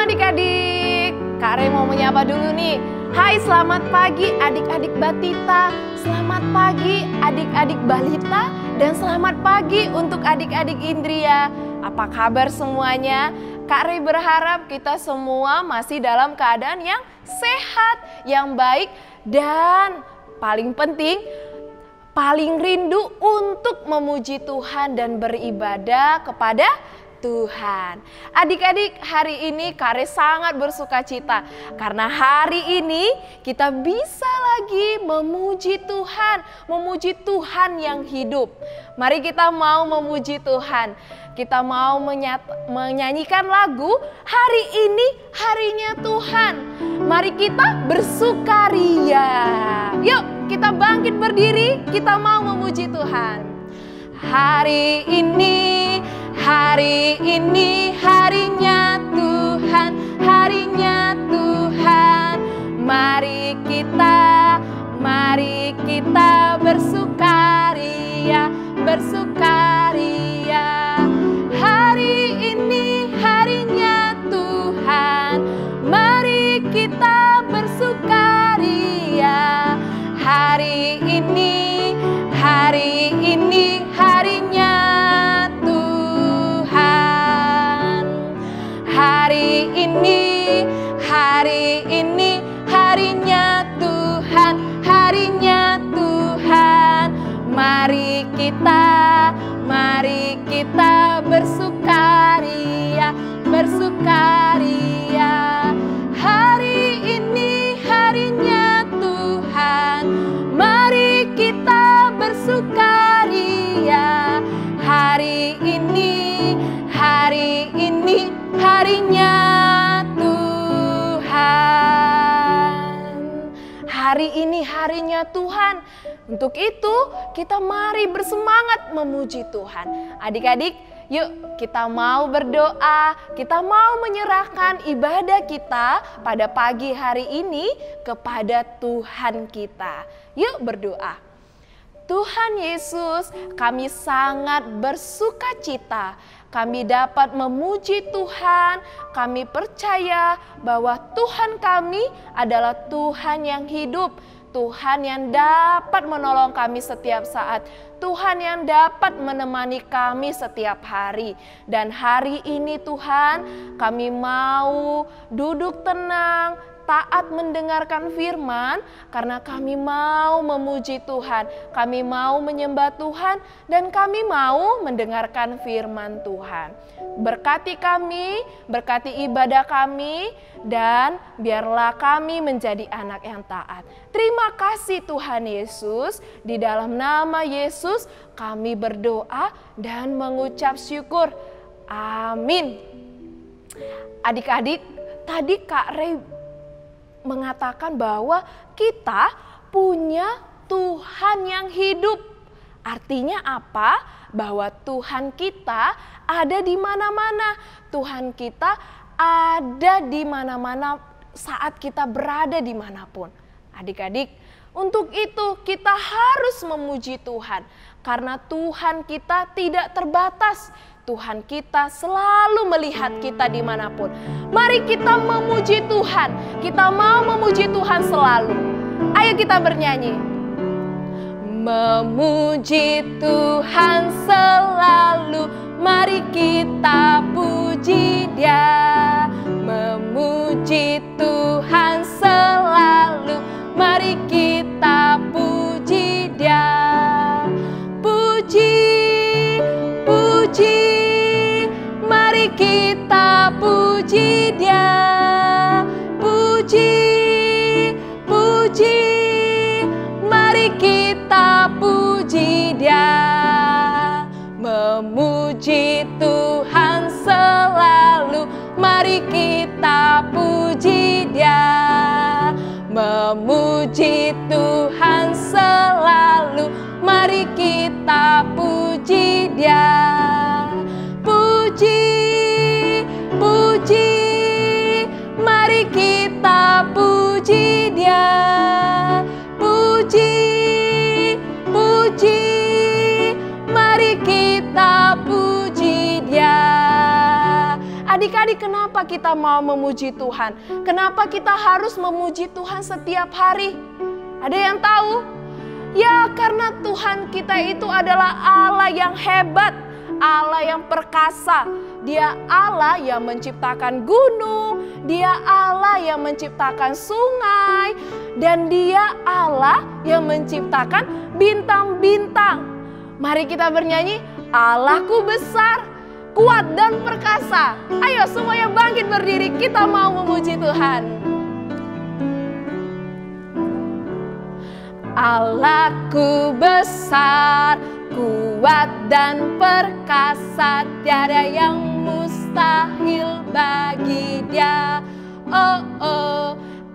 adik-adik. Kak Re mau menyapa dulu nih. Hai, selamat pagi adik-adik Batita. Selamat pagi adik-adik Balita. Dan selamat pagi untuk adik-adik Indria. Apa kabar semuanya? Kak Re berharap kita semua masih dalam keadaan yang sehat, yang baik. Dan paling penting, paling rindu untuk memuji Tuhan dan beribadah kepada Tuhan. Adik-adik, hari ini Kak Re sangat bersuka cita karena hari ini kita bisa lagi memuji Tuhan yang hidup. Mari kita mau memuji Tuhan. Kita mau menyanyikan lagu Hari Ini Harinya Tuhan. Mari kita bersukaria. Yuk, kita bangkit berdiri, kita mau memuji Tuhan. Hari ini harinya Tuhan, harinya Tuhan. Mari kita bersukaria, bersukaria. Hari ini harinya Tuhan, mari kita bersukaria. Hari ini harinya Tuhan. Hari ini harinya Tuhan, harinya Tuhan. Mari kita bersukaria, bersukaria. Hari ini harinya Tuhan, mari kita bersukaria. Hari ini harinya Tuhan. Hari ini harinya Tuhan. Untuk itu kita mari bersemangat memuji Tuhan. Adik-adik, yuk kita mau berdoa, kita mau menyerahkan ibadah kita pada pagi hari ini kepada Tuhan kita. Yuk berdoa. Tuhan Yesus, kami sangat bersuka cita. Kami dapat memuji Tuhan, kami percaya bahwa Tuhan kami adalah Tuhan yang hidup. Tuhan yang dapat menolong kami setiap saat. Tuhan yang dapat menemani kami setiap hari. Dan hari ini Tuhan, kami mau duduk tenang, taat mendengarkan firman, karena kami mau memuji Tuhan, kami mau menyembah Tuhan, dan kami mau mendengarkan firman Tuhan. Berkati kami, berkati ibadah kami, dan biarlah kami menjadi anak yang taat. Terima kasih Tuhan Yesus, di dalam nama Yesus kami berdoa dan mengucap syukur. Amin. Adik-adik, tadi Kak Re mengatakan bahwa kita punya Tuhan yang hidup. Artinya apa? Bahwa Tuhan kita ada di mana-mana. Tuhan kita ada di mana-mana saat kita berada dimanapun. Adik-adik, untuk itu kita harus memuji Tuhan. Karena Tuhan kita tidak terbatas. Tuhan kita selalu melihat kita dimanapun. Mari kita memuji Tuhan. Kita mau memuji Tuhan selalu. Ayo kita bernyanyi. Memuji Tuhan selalu. Mari kita puji Dia. Memuji Tuhan selalu. Mari kita puji Dia. Puji, puji. Mari kita puji Dia. Puji, puji. Mari kita puji Dia. Memuji Tuhan selalu. Mari kita puji Dia. Memuji Tuhan selalu. Mari kita puji Dia. Puji, puji, mari kita puji Dia. Puji, puji, mari kita puji Dia. Adik-adik Tapi kenapa kita mau memuji Tuhan? Kenapa kita harus memuji Tuhan setiap hari? Ada yang tahu? Ya, karena Tuhan kita itu adalah Allah yang hebat, Allah yang perkasa. Dia Allah yang menciptakan gunung, Dia Allah yang menciptakan sungai, dan Dia Allah yang menciptakan bintang-bintang. Mari kita bernyanyi, Allahku besar, kuat dan perkasa. Ayo semuanya bangkit berdiri, kita mau memuji Tuhan. Allahku besar, kuat dan perkasa, tiada yang mustahil bagi Dia. Oh, oh,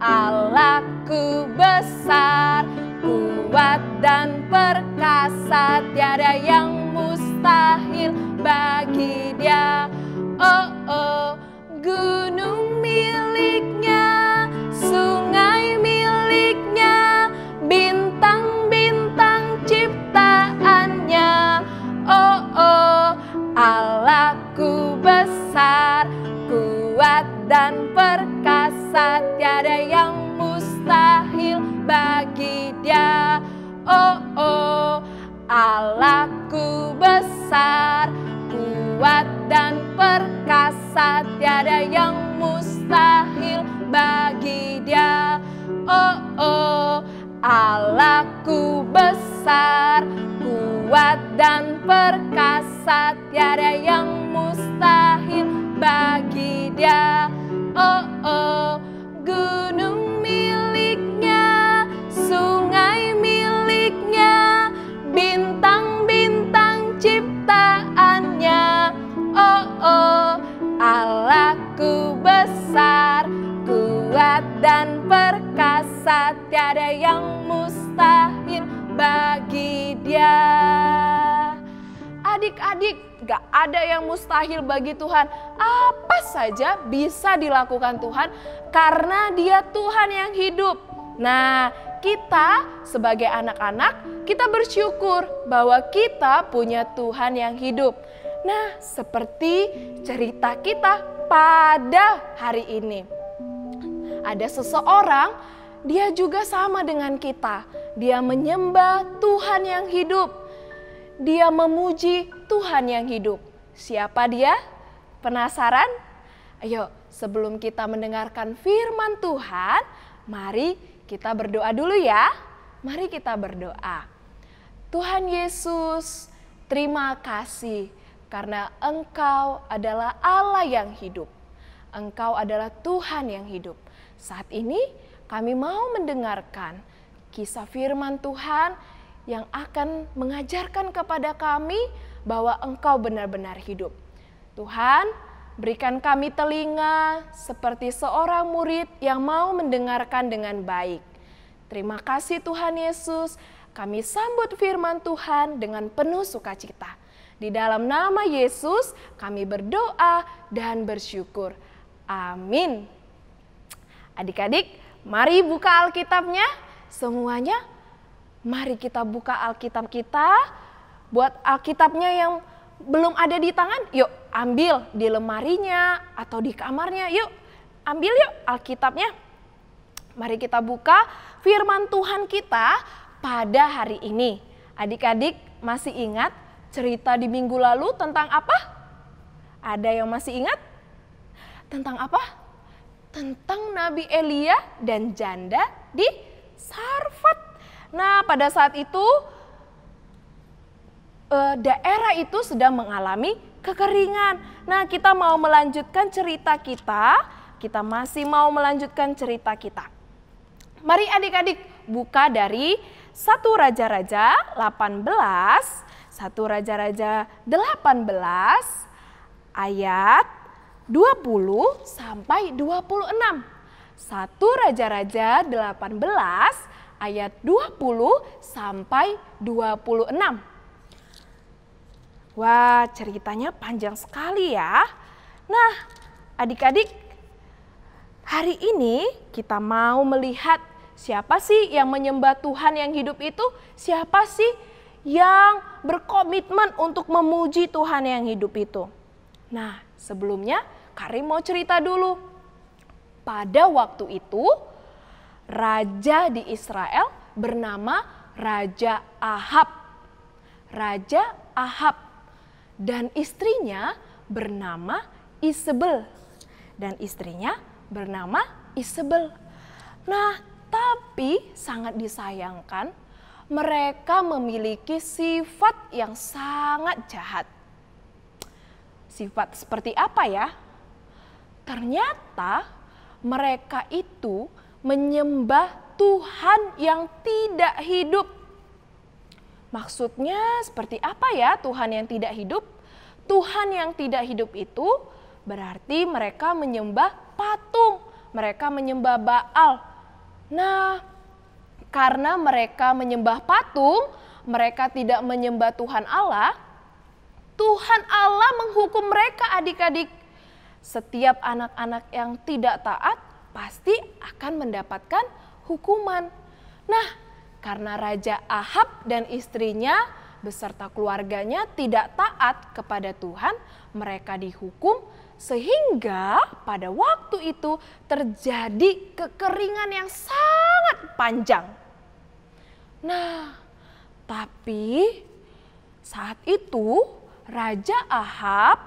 Allahku besar, kuat dan perkasa, tiada yang mustahil bagi Dia. Oh, oh, gunung miliknya, sungai miliknya, bintang-bintang ciptaannya. Oh, oh, Allahku besar, kuat dan perkasa, tiada yang mustahil bagi Dia. Oh, oh, Allahku besar, kuat dan perkasa, tiada yang mustahil bagi Dia. Oh, oh, Allahku besar, kuat dan perkasa, tiada yang mustahil bagi Dia. Oh, oh, gunung miliknya, sungai miliknya, bintang-bintang ciptaannya. Oh, oh, Allahku besar, kuat dan perkasa, tiada yang mustahil bagi Dia. Adik-adik, gak ada yang mustahil bagi Tuhan. Apa saja bisa dilakukan Tuhan karena Dia Tuhan yang hidup. Nah, kita sebagai anak-anak, kita bersyukur bahwa kita punya Tuhan yang hidup. Nah, seperti cerita kita pada hari ini. Ada seseorang, dia juga sama dengan kita. Dia menyembah Tuhan yang hidup. Dia memuji Tuhan yang hidup. Siapa dia? Penasaran? Ayo, sebelum kita mendengarkan firman Tuhan, mari kita berdoa dulu ya. Mari kita berdoa. Tuhan Yesus, terima kasih karena Engkau adalah Allah yang hidup. Engkau adalah Tuhan yang hidup. Saat ini kami mau mendengarkan kisah firman Tuhan yang akan mengajarkan kepada kami bahwa Engkau benar-benar hidup. Tuhan, berikan kami telinga seperti seorang murid yang mau mendengarkan dengan baik. Terima kasih Tuhan Yesus, kami sambut firman Tuhan dengan penuh sukacita. Di dalam nama Yesus kami berdoa dan bersyukur. Amin. Adik-adik, mari buka Alkitabnya semuanya. Mari kita buka Alkitab kita. Buat Alkitabnya yang belum ada di tangan, yuk ambil di lemarinya atau di kamarnya. Yuk ambil yuk Alkitabnya. Mari kita buka firman Tuhan kita pada hari ini. Adik-adik masih ingat cerita di minggu lalu tentang apa? Ada yang masih ingat? Tentang apa? Tentang Nabi Elia dan janda di Sarfat. Nah, pada saat itu daerah itu sedang mengalami kekeringan. Nah, kita mau melanjutkan cerita kita. Kita masih mau melanjutkan cerita kita. Mari adik-adik buka dari 1 Raja-Raja 18. 1 Raja-Raja 18 ayat 20 sampai 26. 1 Raja-Raja 18 ayat 20 sampai 26. Wah, ceritanya panjang sekali ya. Nah, adik-adik, hari ini kita mau melihat siapa sih yang menyembah Tuhan yang hidup itu? Siapa sih yang berkomitmen untuk memuji Tuhan yang hidup itu? Nah, sebelumnya Karim mau cerita dulu. Pada waktu itu, raja di Israel bernama Raja Ahab. Raja Ahab dan istrinya bernama Isabel. Dan istrinya bernama Isabel. Nah, tapi sangat disayangkan mereka memiliki sifat yang sangat jahat. Sifat seperti apa ya? Ternyata mereka itu menyembah Tuhan yang tidak hidup. Maksudnya seperti apa ya Tuhan yang tidak hidup? Tuhan yang tidak hidup itu berarti mereka menyembah patung. Mereka menyembah Baal. Nah, karena mereka menyembah patung, mereka tidak menyembah Tuhan Allah. Tuhan Allah menghukum mereka adik-adik. Setiap anak-anak yang tidak taat pasti akan mendapatkan hukuman. Nah, karena Raja Ahab dan istrinya beserta keluarganya tidak taat kepada Tuhan, mereka dihukum sehingga pada waktu itu terjadi kekeringan yang sangat panjang. Nah, tapi saat itu Raja Ahab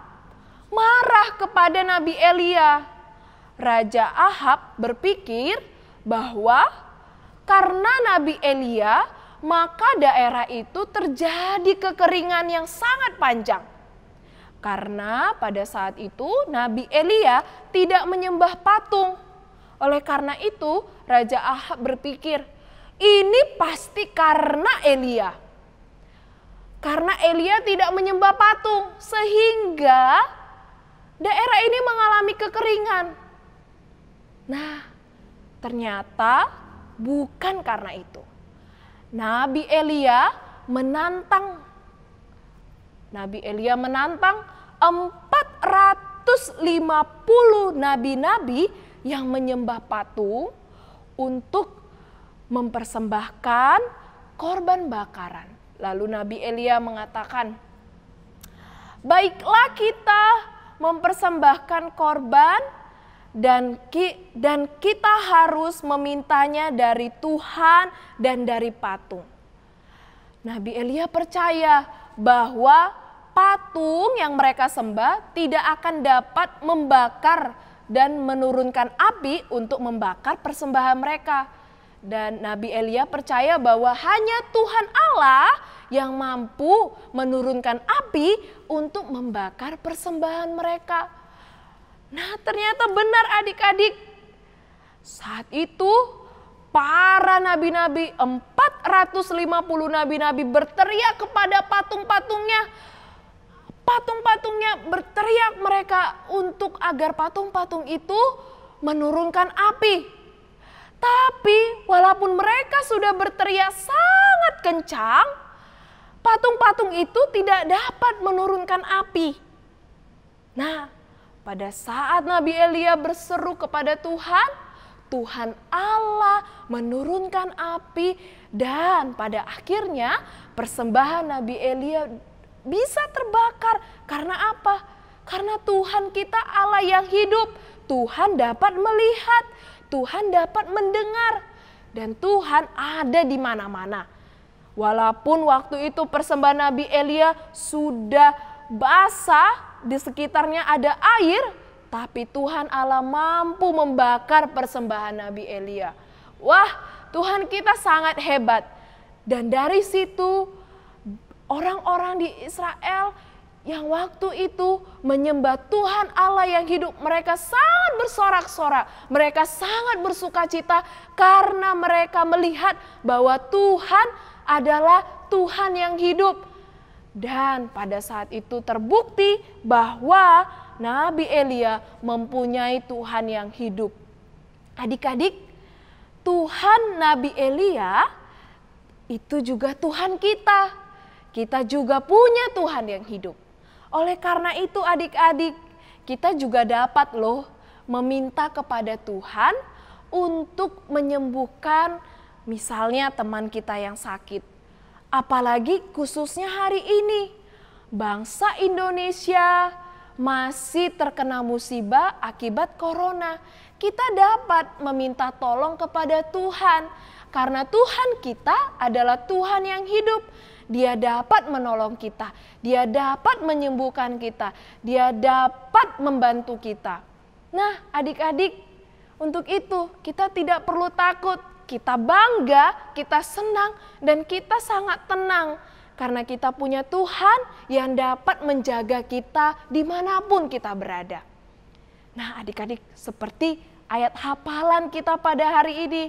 marah kepada Nabi Elia. Raja Ahab berpikir bahwa karena Nabi Elia, maka daerah itu terjadi kekeringan yang sangat panjang. Karena pada saat itu Nabi Elia tidak menyembah patung. Oleh karena itu Raja Ahab berpikir, ini pasti karena Elia. Karena Elia tidak menyembah patung sehingga daerah ini mengalami kekeringan. Nah, ternyata bukan karena itu. Nabi Elia menantang 450 nabi-nabi yang menyembah patung untuk mempersembahkan korban bakaran. Lalu Nabi Elia mengatakan, baiklah kita mempersembahkan korban dan kita harus memintanya dari Tuhan dan dari patung. Nabi Elia percaya bahwa patung yang mereka sembah tidak akan dapat membakar dan menurunkan api untuk membakar persembahan mereka. Dan Nabi Elia percaya bahwa hanya Tuhan Allah yang mampu menurunkan api untuk membakar persembahan mereka. Nah, ternyata benar adik-adik. Saat itu para nabi-nabi, 450 nabi-nabi berteriak kepada patung-patungnya. Patung-patungnya berteriak mereka untuk agar patung-patung itu menurunkan api. Tapi walaupun mereka sudah berteriak sangat kencang, patung-patung itu tidak dapat menurunkan api. Nah, pada saat Nabi Elia berseru kepada Tuhan, Tuhan Allah menurunkan api dan pada akhirnya persembahan Nabi Elia bisa terbakar. Karena apa? Karena Tuhan kita Allah yang hidup. Tuhan dapat melihat, Tuhan dapat mendengar, dan Tuhan ada di mana-mana. Walaupun waktu itu persembahan Nabi Elia sudah basah, di sekitarnya ada air, tapi Tuhan Allah mampu membakar persembahan Nabi Elia. Wah, Tuhan kita sangat hebat. Dan dari situ orang-orang di Israel yang waktu itu menyembah Tuhan Allah yang hidup, mereka sangat bersorak-sorak, mereka sangat bersukacita karena mereka melihat bahwa Tuhan adalah Tuhan yang hidup. Dan pada saat itu terbukti bahwa Nabi Elia mempunyai Tuhan yang hidup. Adik-adik, Tuhan Nabi Elia itu juga Tuhan kita. Kita juga punya Tuhan yang hidup. Oleh karena itu adik-adik, kita juga dapat loh meminta kepada Tuhan untuk menyembuhkan misalnya teman kita yang sakit. Apalagi khususnya hari ini, bangsa Indonesia masih terkena musibah akibat corona, kita dapat meminta tolong kepada Tuhan. Karena Tuhan kita adalah Tuhan yang hidup. Dia dapat menolong kita, Dia dapat menyembuhkan kita, Dia dapat membantu kita. Nah, adik-adik, untuk itu kita tidak perlu takut. Kita bangga, kita senang, dan kita sangat tenang. Karena kita punya Tuhan yang dapat menjaga kita dimanapun kita berada. Nah, adik-adik, seperti ayat hafalan kita pada hari ini.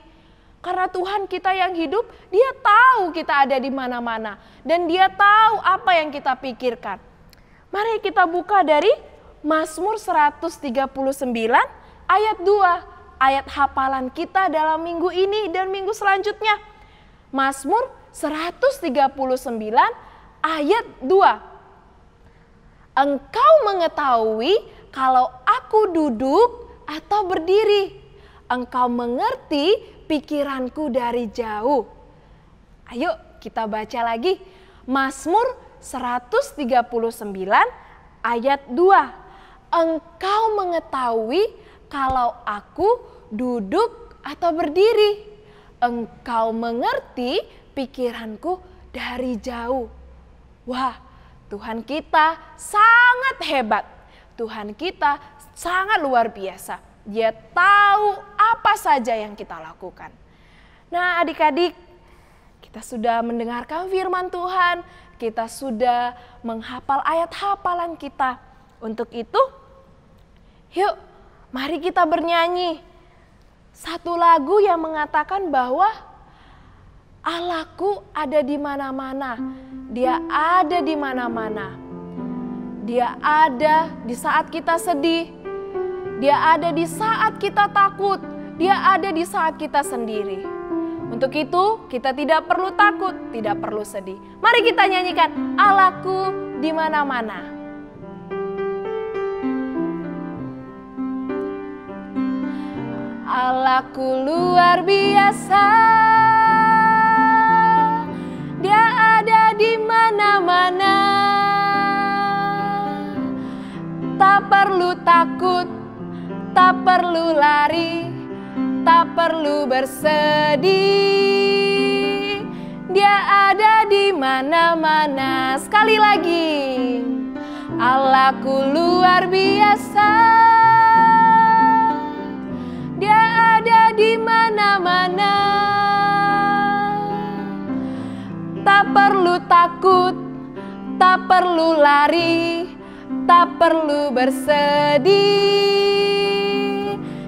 Karena Tuhan kita yang hidup, Dia tahu kita ada di mana-mana. Dan Dia tahu apa yang kita pikirkan. Mari kita buka dari Mazmur 139 ayat 2. Ayat hafalan kita dalam minggu ini dan minggu selanjutnya. Mazmur 139 ayat 2. Engkau mengetahui kalau aku duduk atau berdiri. Engkau mengerti pikiranku dari jauh. Ayo kita baca lagi. Mazmur 139 ayat 2. Engkau mengetahui kalau aku duduk atau berdiri. Engkau mengerti pikiranku dari jauh. Wah, Tuhan kita sangat hebat. Tuhan kita sangat luar biasa. Dia tahu apa saja yang kita lakukan. Nah, adik-adik, kita sudah mendengarkan firman Tuhan, kita sudah menghafal ayat hafalan kita. Untuk itu, yuk mari kita bernyanyi satu lagu yang mengatakan bahwa Allahku ada di mana-mana. Dia ada di mana-mana. Dia ada di saat kita sedih. Dia ada di saat kita takut. Dia ada di saat kita sendiri. Untuk itu kita tidak perlu takut, tidak perlu sedih. Mari kita nyanyikan Allahku di mana-mana. Allahku luar biasa. Dia ada di mana-mana. Tak perlu takut, tak perlu lari, tak perlu bersedih. Dia ada di mana-mana. Sekali lagi. Allahku luar biasa. Dia ada di mana-mana. Tak perlu takut, tak perlu lari, tak perlu bersedih.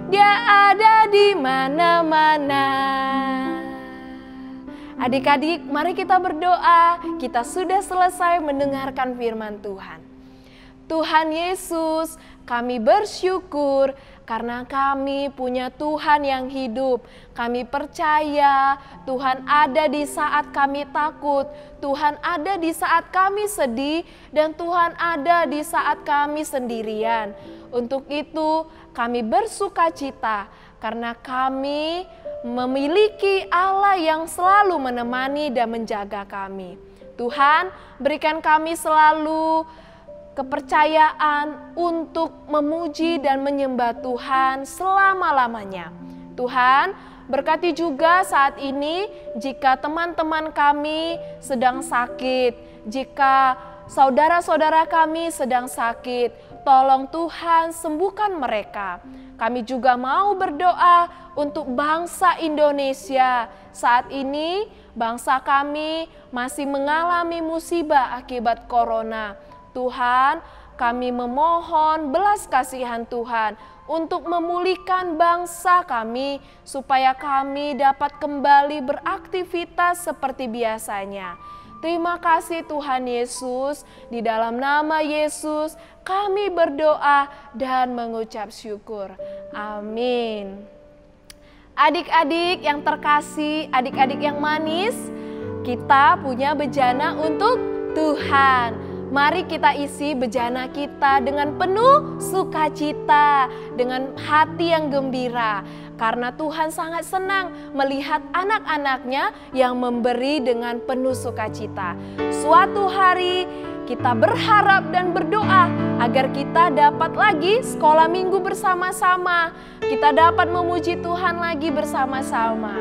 Dia ada di mana-mana. Adik-adik, mari kita berdoa. Kita sudah selesai mendengarkan firman Tuhan. Tuhan Yesus, kami bersyukur karena kami punya Tuhan yang hidup. Kami percaya Tuhan ada di saat kami takut, Tuhan ada di saat kami sedih, dan Tuhan ada di saat kami sendirian. Untuk itu kami bersukacita karena kami memiliki Allah yang selalu menemani dan menjaga kami. Tuhan, berikan kami selalu kepercayaan untuk memuji dan menyembah Tuhan selama-lamanya. Tuhan, berkati juga saat ini jika teman-teman kami sedang sakit, jika saudara-saudara kami sedang sakit, tolong Tuhan sembuhkan mereka. Kami juga mau berdoa untuk bangsa Indonesia. Saat ini bangsa kami masih mengalami musibah akibat corona. Tuhan, kami memohon belas kasihan Tuhan untuk memulihkan bangsa kami supaya kami dapat kembali beraktivitas seperti biasanya. Terima kasih Tuhan Yesus, di dalam nama Yesus kami berdoa dan mengucap syukur. Amin. Adik-adik yang terkasih, adik-adik yang manis, kita punya bejana untuk Tuhan. mari kita isi bejana kita dengan penuh sukacita, dengan hati yang gembira. Karena Tuhan sangat senang melihat anak-anaknya yang memberi dengan penuh sukacita. Suatu hari kita berharap dan berdoa agar kita dapat lagi sekolah minggu bersama-sama. Kita dapat memuji Tuhan lagi bersama-sama.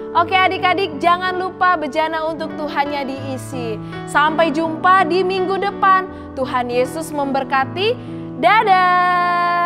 Oke adik-adik, jangan lupa bejana untuk Tuhannya diisi. Sampai jumpa di minggu depan. Tuhan Yesus memberkati. Dadah!